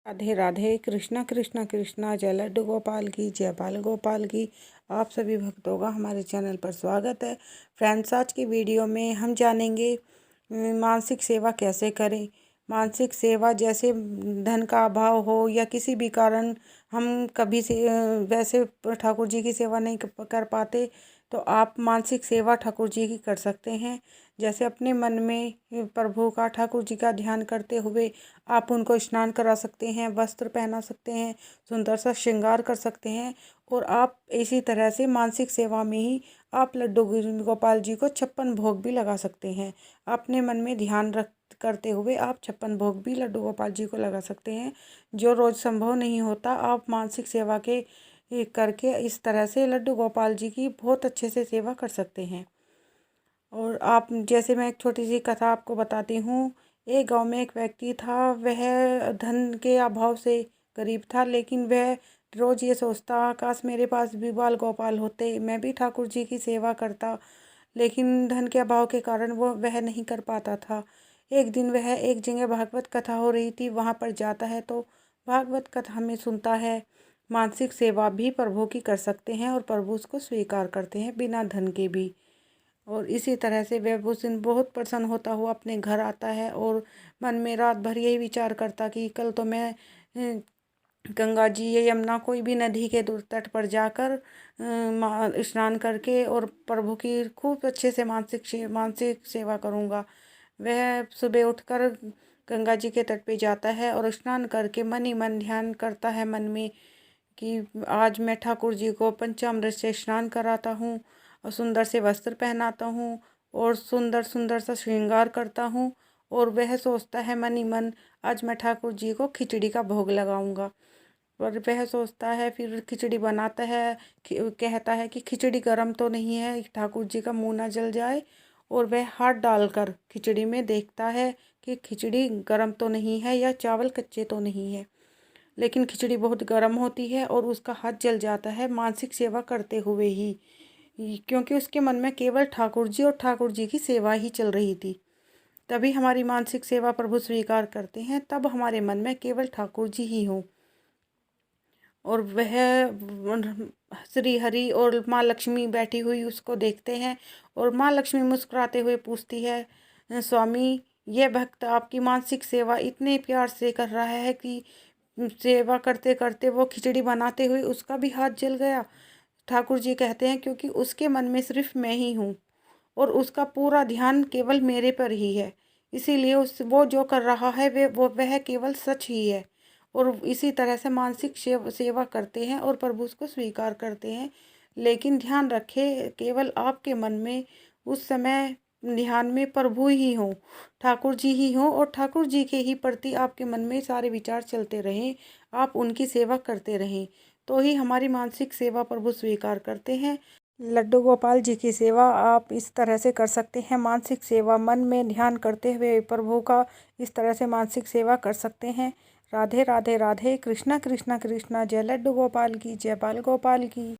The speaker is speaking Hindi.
राधे राधे। कृष्णा कृष्णा कृष्णा, जय लड्डू गोपाल की, जय बाल गोपाल की। आप सभी भक्तों का हमारे चैनल पर स्वागत है। फ्रेंड्स, आज की वीडियो में हम जानेंगे मानसिक सेवा कैसे करें। मानसिक सेवा जैसे धन का अभाव हो या किसी भी कारण हम कभी से वैसे ठाकुर जी की सेवा नहीं कर पाते, तो आप मानसिक सेवा ठाकुर जी की कर सकते हैं। जैसे अपने मन में प्रभु का, ठाकुर जी का ध्यान करते हुए आप उनको स्नान करा सकते हैं, वस्त्र पहना सकते हैं, सुंदर सा श्रृंगार कर सकते हैं। और आप इसी तरह से मानसिक सेवा में ही आप लड्डू गोपाल जी को 56 भोग भी लगा सकते हैं। अपने मन में ध्यान रख करते हुए आप 56 भोग भी लड्डू गोपाल जी को लगा सकते हैं। जो रोज़ संभव नहीं होता, आप मानसिक सेवा के करके इस तरह से लड्डू गोपाल जी की बहुत अच्छे से सेवा कर सकते हैं। और आप जैसे मैं एक छोटी सी कथा आपको बताती हूँ। एक गांव में एक व्यक्ति था। वह धन के अभाव से गरीब था, लेकिन वह रोज़ ये सोचता, काश मेरे पास भी बाल गोपाल होते, मैं भी ठाकुर जी की सेवा करता। लेकिन धन के अभाव के कारण वो वह नहीं कर पाता था। एक दिन वह एक जगह भागवत कथा हो रही थी, वहाँ पर जाता है तो भागवत कथा में सुनता है मानसिक सेवा भी प्रभु की कर सकते हैं और प्रभु उसको स्वीकार करते हैं बिना धन के भी। और इसी तरह से वह उस दिन बहुत प्रसन्न होता हुआ अपने घर आता है और मन में रात भर यही विचार करता कि कल तो मैं गंगा जी या यमुना कोई भी नदी के दूर तट पर जाकर स्नान करके और प्रभु की खूब अच्छे से मानसिक सेवा करूँगा। वह सुबह उठकर गंगा जी के तट पे जाता है और स्नान करके मन ही मन ध्यान करता है मन में कि आज मैं ठाकुर जी को पंचामृत से स्नान कराता हूँ और सुंदर से वस्त्र पहनाता हूँ और सुंदर सुंदर सा श्रृंगार करता हूँ। और वह सोचता है मन ही मन, आज मैं ठाकुर जी को खिचड़ी का भोग लगाऊंगा। और वह सोचता है, फिर खिचड़ी बनाता है, कहता है कि खिचड़ी गर्म तो नहीं है, ठाकुर जी का मुंह ना जल जाए। और वह हाथ डालकर खिचड़ी में देखता है कि खिचड़ी गर्म तो नहीं है या चावल कच्चे तो नहीं है। लेकिन खिचड़ी बहुत गर्म होती है और उसका हाथ जल जाता है मानसिक सेवा करते हुए ही, क्योंकि उसके मन में केवल ठाकुर जी और ठाकुर जी की सेवा ही चल रही थी। तभी हमारी मानसिक सेवा प्रभु स्वीकार करते हैं, तब हमारे मन में केवल ठाकुर जी ही हों। और वह श्री हरि और माँ लक्ष्मी बैठी हुई उसको देखते हैं और माँ लक्ष्मी मुस्कुराते हुए पूछती है, स्वामी, यह भक्त आपकी मानसिक सेवा इतने प्यार से कर रहा है कि सेवा करते करते वो खिचड़ी बनाते हुए उसका भी हाथ जल गया। ठाकुर जी कहते हैं, क्योंकि उसके मन में सिर्फ मैं ही हूँ और उसका पूरा ध्यान केवल मेरे पर ही है, इसीलिए उस वो जो कर रहा है वह केवल सच ही है। और इसी तरह से मानसिक सेवा करते हैं और प्रभु उसको स्वीकार करते हैं। लेकिन ध्यान रखें, केवल आपके मन में उस समय ध्यान में प्रभु ही हों, ठाकुर जी ही हों और ठाकुर जी के ही प्रति आपके मन में सारे विचार चलते रहें, आप उनकी सेवा करते रहें, तो ही हमारी मानसिक सेवा प्रभु स्वीकार करते हैं। लड्डू गोपाल जी की सेवा आप इस तरह से कर सकते हैं। मानसिक सेवा मन में ध्यान करते हुए प्रभु का इस तरह से मानसिक सेवा कर सकते हैं। राधे राधे राधे। कृष्णा कृष्णा कृष्णा, जय लड्डू गोपाल की, जय बाल गोपाल की।